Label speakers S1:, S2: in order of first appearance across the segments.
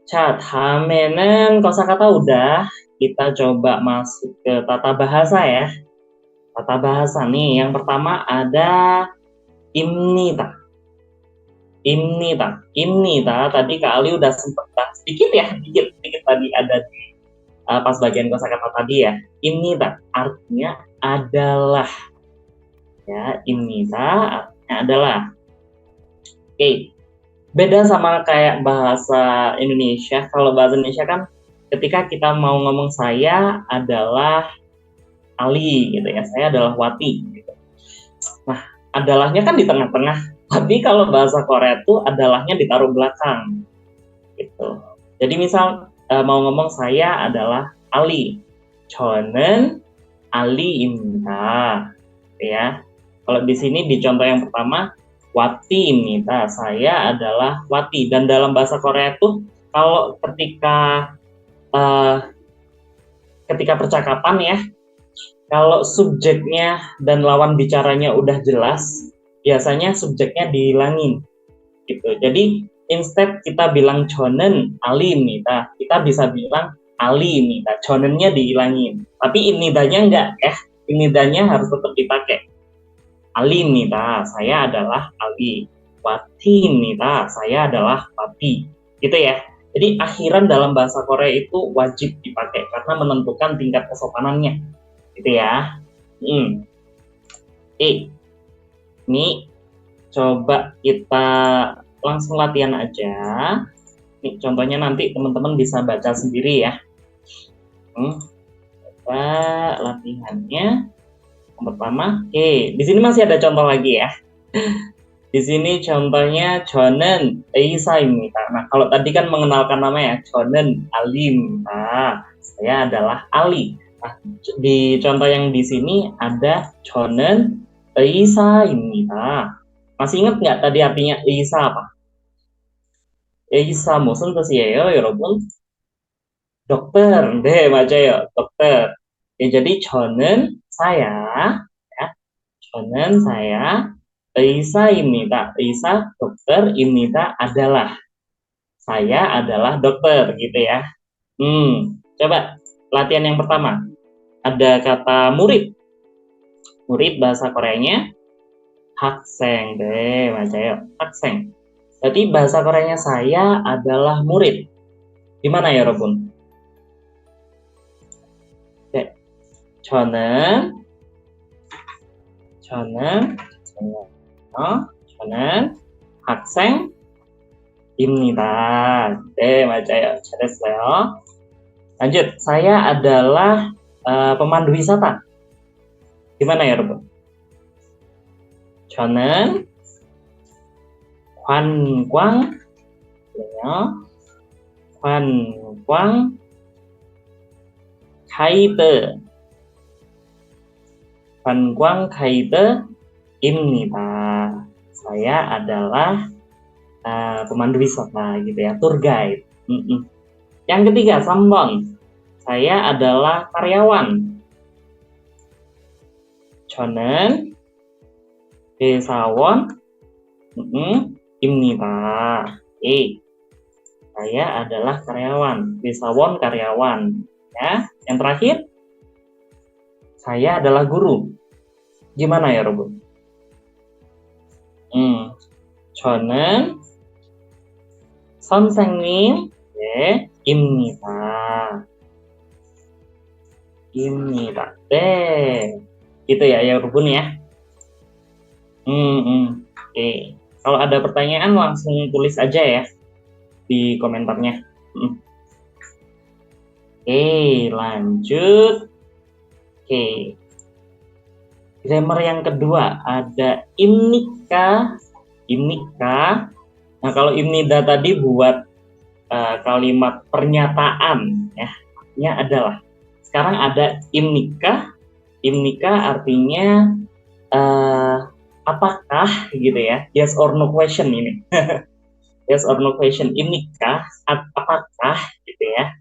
S1: Cat, hamen은 kosakata udah. Kita coba masuk ke tata bahasa ya. Tata bahasa nih, yang pertama ada imnita. Imnita. Tadi Kak Ali udah sempet bahas sedikit ya, dikit tadi ada pas bagian kosakata tadi ya. Imnita artinya adalah ya, imnita artinya adalah. Oke, beda sama kayak bahasa Indonesia. Kalau bahasa Indonesia kan ketika kita mau ngomong saya adalah Ali gitu ya, saya adalah Wati gitu. Nah, adalahnya kan di tengah-tengah. Tapi kalau bahasa Korea itu adalahnya ditaruh belakang gitu. Jadi misal mau ngomong saya adalah Ali. 저는 Ali입니다. Ya. Kalau di sini di contoh yang pertama Wati입니다. Saya adalah Wati. Dan dalam bahasa Korea itu kalau uh, ketika percakapan ya, kalau subjeknya dan lawan bicaranya udah jelas, biasanya subjeknya dihilangin gitu. Jadi instead kita bilang Jonen Alimita, kita bisa bilang Alimita. Jonennya dihilangin. Tapi inidanya enggak ya. Inidanya harus tetap dipakai. Alimita, saya adalah Ali. Watimita, saya adalah Wati. Gitu ya. Jadi akhiran dalam bahasa Korea itu wajib dipakai karena menentukan tingkat kesopanannya. Gitu ya. Ini coba kita langsung latihan aja. Nih, contohnya nanti teman-teman bisa baca sendiri ya. Coba latihannya. Yang pertama, di sini masih ada contoh lagi ya. Di sini contohnya Jonen Eisaimita. Nah, kalau tadi kan mengenalkan nama ya, Jonen Alim. Nah, saya adalah Ali. Nah, di contoh yang di sini ada Jonen Eisaimita. masih ingat nggak tadi artinya Eisa apa? Eisa 무슨 뜻이에요, 여러분? Dokter, deh 맞아요, dokter. Ya, jadi 저는 saya, ya, 저는 saya, 의사입니다. 의사 dokter, 입니다 adalah. Saya adalah dokter, gitu ya. Coba latihan yang pertama. Ada kata murid. Murid bahasa Koreanya 학생, deh 맞아요, 학생. Jadi bahasa Koreanya saya adalah murid. Gimana ya, Robun? Oke. 저는 저는 저는 학생입니다. 네, 맞아요. 잘했어요. Lanjut, saya adalah pemandu wisata. Gimana ya, Robun? 저는 관광 관광 가이드 관광 가이드입니다. Saya adalah pemandu wisata gitu ya, tour guide. Yang ketiga, 3번. Saya adalah karyawan. 저는 회사원입니다. Saya adalah karyawan. 회사원 karyawan. Ya, yang terakhir, saya adalah guru. Gimana ya, Robun? 저는 선생님입니다. Deh. Gitu ya, Robun ya. Oke. Kalau ada pertanyaan langsung tulis aja ya di komentarnya. Lanjut. Grammar yang kedua ada imnika. Nah, kalau imnida tadi buat kalimat pernyataan ya, artinya adalah. Sekarang ada imnika. Imnika artinya apakah gitu ya, yes or no question ini. Yes or no question, imnika apakah gitu ya.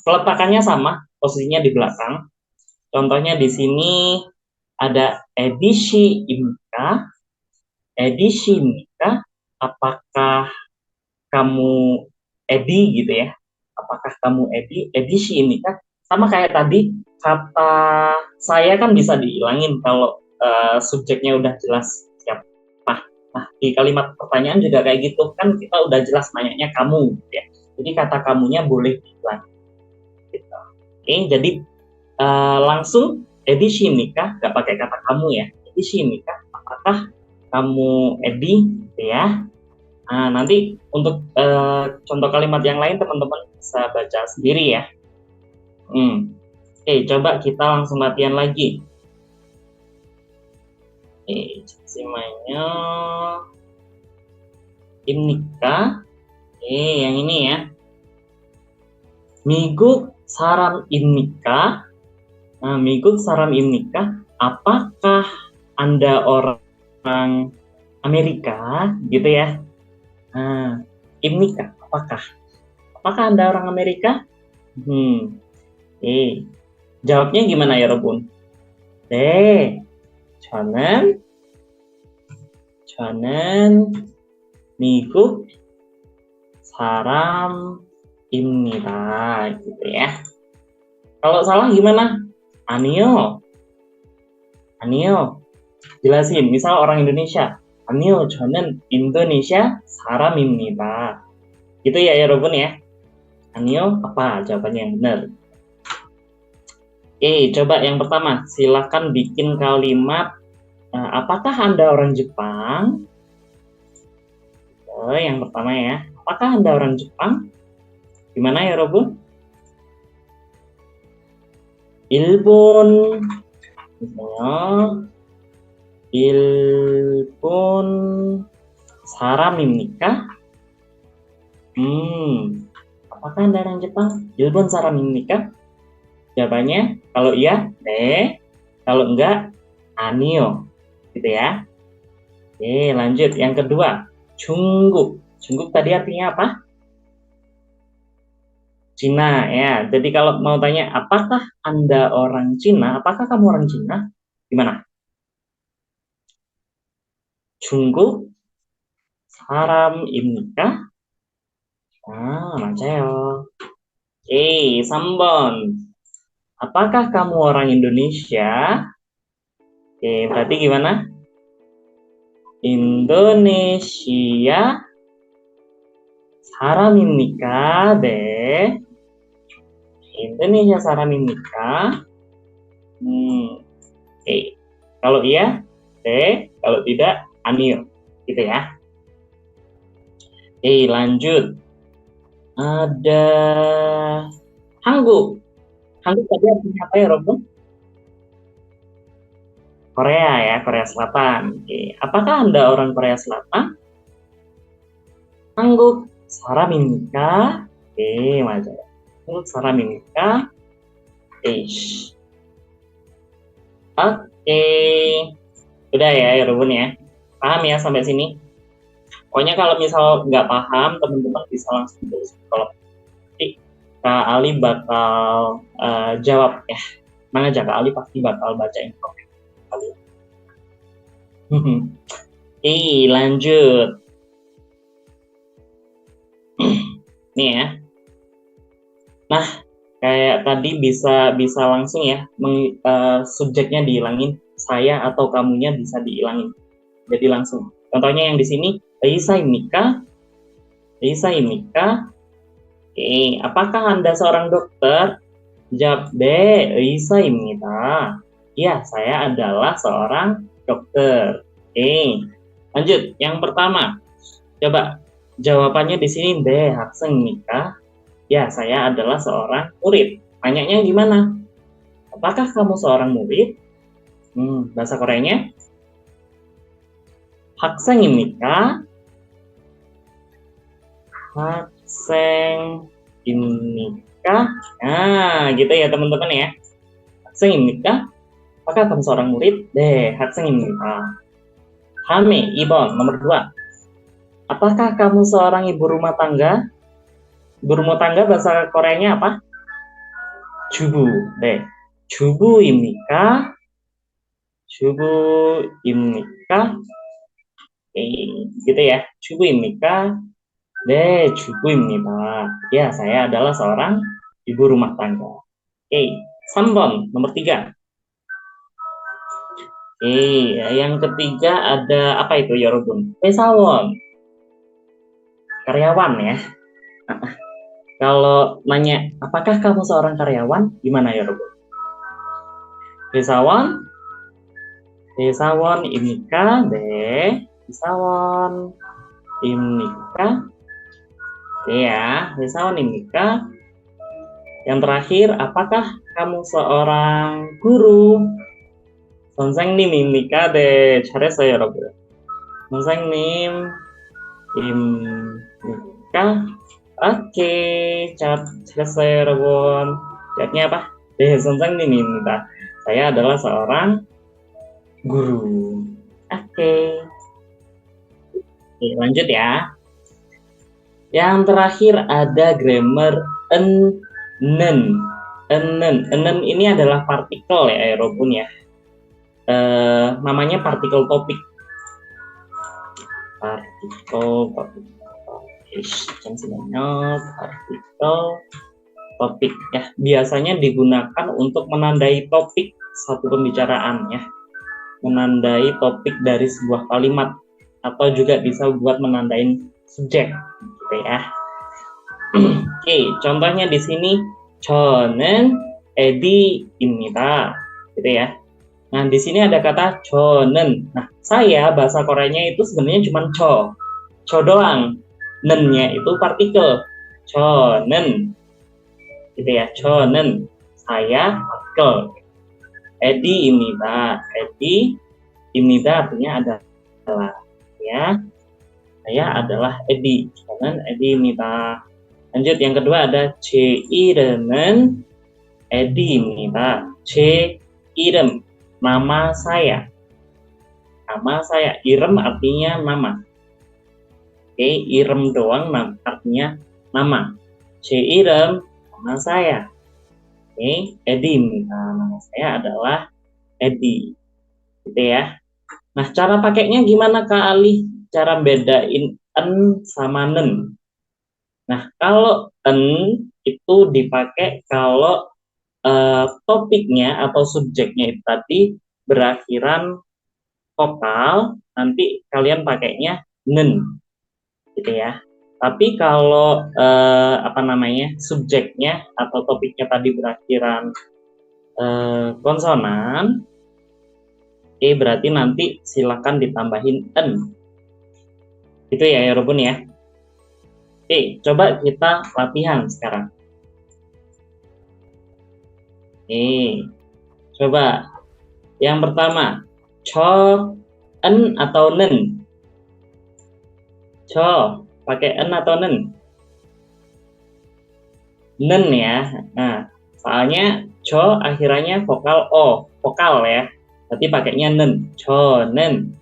S1: Peletakannya sama, posisinya di belakang. Contohnya di sini ada edisi imnika, apakah kamu Edi gitu ya. Apakah kamu Edi? Edi Shiimika. Sama kayak tadi, kata saya kan bisa dihilangin kalau subjeknya udah jelas siapa. Nah, di kalimat pertanyaan juga kayak gitu. Kan kita udah jelas nanyanya kamu gitu ya. Jadi kata kamunya boleh dihilang. Gitu. Oke, jadi langsung Edi Shiimika, nggak pakai kata kamu ya. Edi Shiimika, apakah kamu Edi? Gitu ya. Nah, nanti untuk contoh kalimat yang lain teman-teman bisa baca sendiri ya. Oke, coba kita langsung latihan lagi. Oke, semuanya imnika. Oke, yang ini ya. Miguk saram imnika. Nah, miguk saram imnika. Apakah Anda orang Amerika? Gitu ya. Nah, imnika, apakah? Apakah Anda orang Amerika? Jawabnya gimana ya, Robun? 저는 미국 사람입니다. Gitu ya. Kalau salah gimana? 아니요. Jelasin. Misal orang Indonesia. 아니요, 저는 인도네시아 사람입니다. Gitu ya, Robun ya. 아니요, apa jawabannya yang benar? Oke, coba yang pertama. Silakan bikin kalimat. Apakah Anda orang Jepang? Yang pertama ya. Apakah Anda orang Jepang? Gimana ya, Robun? 일본. Misalnya, 일본 사람입니까? Apakah Anda orang Jepang? 일본 사람입니까? Jawabannya, kalau iya, ne. Kalau enggak, 아니요. Gitu ya. Oke, lanjut. Yang kedua, 중국. 중국 tadi artinya apa? Cina ya. Jadi kalau mau tanya, apakah Anda orang Cina? Apakah kamu orang Cina? Gimana? 중국 사람입니까? 맞아요. Oke, 3번. Apakah kamu orang Indonesia? Oke, berarti gimana? Indonesia 사람입니까? 네. Indonesia 사람입니까? Oke. Kalau iya, 네. Kalau tidak, 아니요. Gitu ya. Oke, lanjut. Ada 한국. 한국 tadi artinya apa ya, Robo? Korea ya, Korea Selatan. Oke. Apakah Anda orang Korea Selatan? 한국 사람입니까? Oke, 맞아요. 한국 사람입니까? Oke. Udah ya, Robun ya. Paham ya sampai sini? Pokoknya kalau misal nggak paham, teman-teman bisa langsung tulis. Kalau nanti Kak Ali bakal jawab ya. Mana aja Kak Ali pasti bakal bacain komen kalian. Oke, lanjut. Nih ya. Nah, kayak tadi bisa langsung ya, subjeknya dihilangin, saya atau kamunya bisa dihilangin. Jadi langsung. Contohnya yang di sini, 의사입니까? Oke, apakah Anda seorang dokter? Jawab, 네, 의사입니다. Ya, saya adalah seorang dokter. Oke, lanjut. Yang pertama, coba jawabannya di sini, 네, 학생입니까? Ya, saya adalah seorang murid. Tanyanya gimana? Apakah kamu seorang murid? Bahasa Koreanya? 학생입니까? 학생입니까? Nah, gitu ya teman-teman ya. 학생입니까? Apakah kamu seorang murid? 네, 학생입니다. 다음에 2번, nomor 2. Apakah kamu seorang ibu rumah tangga? Ibu rumah tangga bahasa Koreanya apa? 주부. 네. 주부입니까? 주부입니까? Gitu ya. 주부입니까? 네, 주부입니다. Ya, saya adalah seorang ibu rumah tangga. Oke, 3번, nomor 3. Oke, yang ketiga ada apa itu ya, Rubun? Pesawon, karyawan ya. Nah, kalau nanya, apakah kamu seorang karyawan? Gimana ya, Rubun? Pesawon, pesawon imika de, pesawon imika. Ya, pesawon imika. Yang terakhir, apakah kamu seorang guru? 선생님입니까? 네, 잘했어요, 여러분. 선생님입니까? Oke, 잘했어요, 여러분. Jawabnya apa? 네, 선생님입니다. Saya adalah seorang guru. Oke. Oke, lanjut ya. Yang terakhir ada grammar enen. Enen ini adalah partikel ya, Robun ya. Namanya partikel topik. Partikel topik ya, biasanya digunakan untuk menandai topik satu pembicaraan ya, menandai topik dari sebuah kalimat, atau juga bisa buat menandai subjek gitu ya. Oke, contohnya di sini 저는 에디입니다 gitu ya. Nah, di sini ada kata 저는. Nah, saya bahasa Koreanya itu sebenarnya cuma 저 doang. Nennya itu partikel. 저는 gitu ya. 저는 saya partikel. 에디입니다. 에디입니다 artinya adalah ya. Saya adalah Edi. 저는 에디입니다. Lanjut, yang kedua ada 제 이름은 에디입니다. 제 이름, nama saya. Nama saya. Irem artinya nama. Oke, irem doang artinya nama. 제 이름, nama saya. Oke, Edi. Nah, nama saya adalah Edi. Gitu ya. Nah, cara pakainya gimana Kak Ali? Cara bedain en sama nen. Nah, kalau en itu dipakai kalau topiknya atau subjeknya itu tadi berakhiran vokal, nanti kalian pakainya nen, gitu ya. Tapi kalau subjeknya atau topiknya tadi berakhiran konsonan, oke, berarti nanti silakan ditambahin en, gitu ya, Robun ya. Oke, coba kita latihan sekarang. Coba yang pertama, cho, en atau nen? Cho, pakai en atau nen? Nen ya. Nah, soalnya cho akhirannya vokal o, vokal ya. Berarti pakainya nen. Chonen.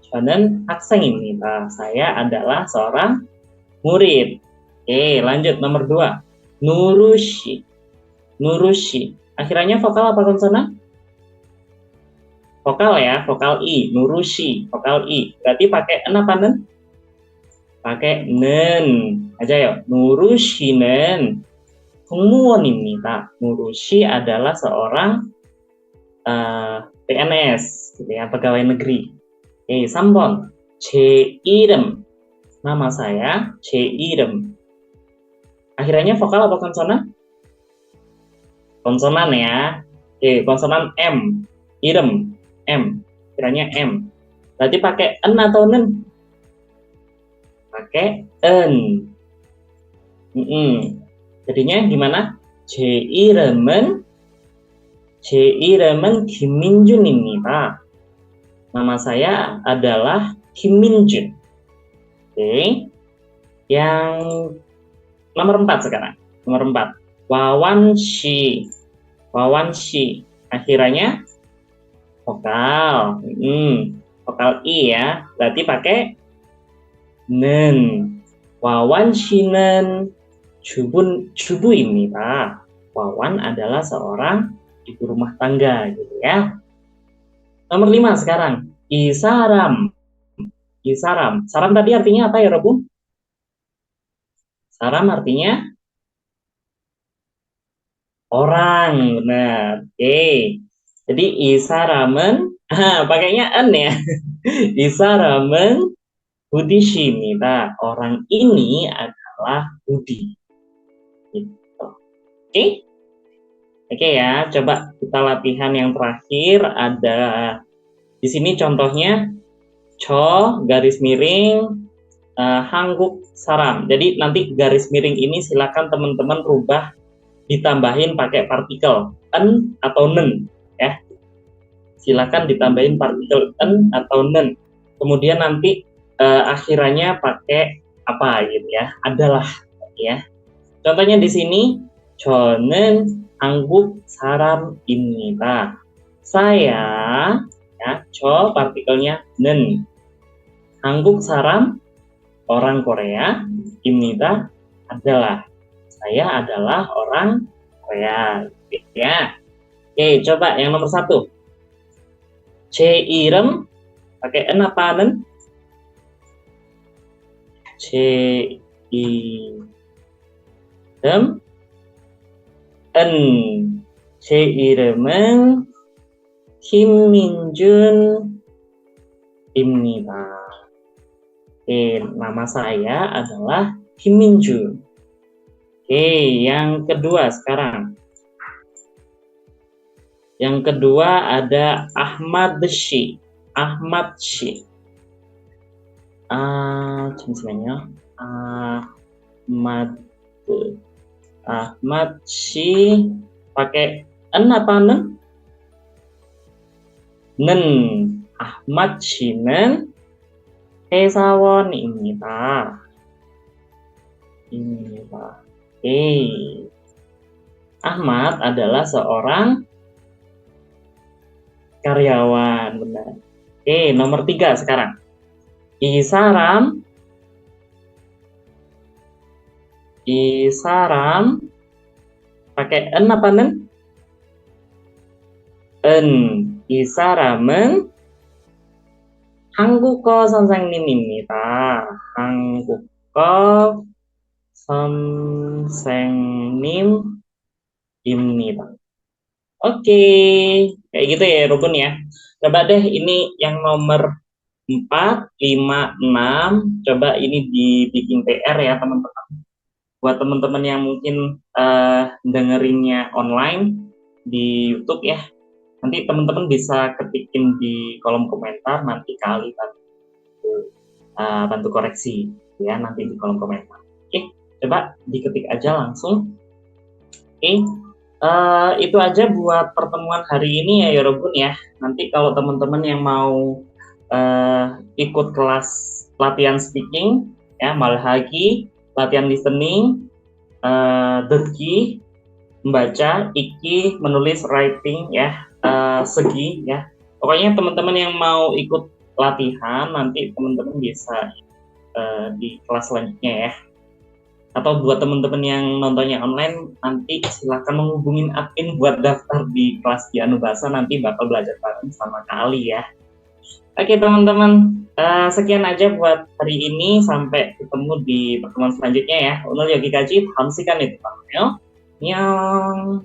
S1: Chonen 학생입니다. Saya adalah seorang murid. Oke, lanjut nomor 2. Nurushi. Nurushi. Akhirannya vokal apa konsonan? Vokal ya, vokal i. Nurushi, vokal i. Berarti pakai en apa nen? Pakai nen. Aja ya. Nurushi는 공무원입니다. Nurushi adalah seorang PNS, gitu ya, pegawai negeri. 3번. 제 이름. Nama saya, 제 이름. Akhirannya vokal apa konsonan? Konsonan ya. Konsonan M. Irem. M. Akhirannya M. Berarti pakai en atau nen? Pakai en. Jadinya gimana? 제 이름은 김민준입니다. Nama saya adalah Kim Minjun. Oke. Yang nomor 4 sekarang. Nomor 4. Wawanshi. Wawanshi. Akhirannya vokal. Vokal i ya. Berarti pakai nen. Wawanshi는 주부입니다. Wawan adalah seorang ibu rumah tangga gitu ya. Nomor 5 sekarang. Isaram. Isaram. Saram tadi artinya apa ya, Robu? Saram artinya orang, benar. Oke. Jadi isaramen, pakainya en ya. Isaramen Budishimita. Orang ini adalah Budi. Gitu. Oke. Oke ya, coba kita latihan yang terakhir. Ada di sini contohnya cho garis miring hangguk saram. Jadi nanti garis miring ini silakan teman-teman rubah ditambahin pakai partikel en atau nen ya. Silakan ditambahin partikel en atau nen. Kemudian nanti akhirannya pakai apa gitu ya? Adalah ya. Contohnya di sini 저는 한국 사람입니다. Saya ya, 저 partikelnya 는. 한국 사람 orang Korea, 입니다 adalah. Saya adalah orang Korea. Ya. Oke, coba yang nomor 1. 제 이름 pakai en apa nen? 제 이름 en. 제 이름은 김민준입니다. Oke, nama saya adalah Kim Minjun. Oke, yang kedua sekarang. Yang kedua ada Ahmad Shi. Ahmad Shi. Jenisnya Ahmad Shi pakai en apa nen? nen. Ahmad Shi는 회사원입니다. Oke. Ahmad adalah seorang karyawan, benar. Oke, nomor 3 sekarang. Isaram pakai en apa nen? En. Isaram은 한국어 선생님입니다. 한국어 선생님입니다. Oke, kayak gitu ya Rukun ya. Coba deh ini yang nomor 4, 5, 6. Coba ini dibikin PR ya teman-teman. Buat teman-teman yang mungkin dengerinnya online di YouTube ya. Nanti teman-teman bisa ketikin di kolom komentar, nanti kali bantu koreksi ya nanti di kolom komentar. Oke, coba diketik aja langsung. Oke, itu aja buat pertemuan hari ini ya Yorobun ya. Nanti kalau teman-teman yang mau ikut kelas latihan speaking ya, malhagi, latihan listening, deki, membaca, iki, menulis, writing ya, segi ya. Pokoknya teman-teman yang mau ikut latihan nanti teman-teman bisa di kelas selanjutnya ya. Atau buat teman-teman yang nontonnya online nanti silakan menghubungin admin buat daftar di kelas di Anubasa, nanti bakal belajar bareng sama kali ya. Oke teman-teman, sekian aja buat hari ini, sampai ketemu di pertemuan selanjutnya ya. O늘 여기까지 다음 시간에 또 만나요. 안녕.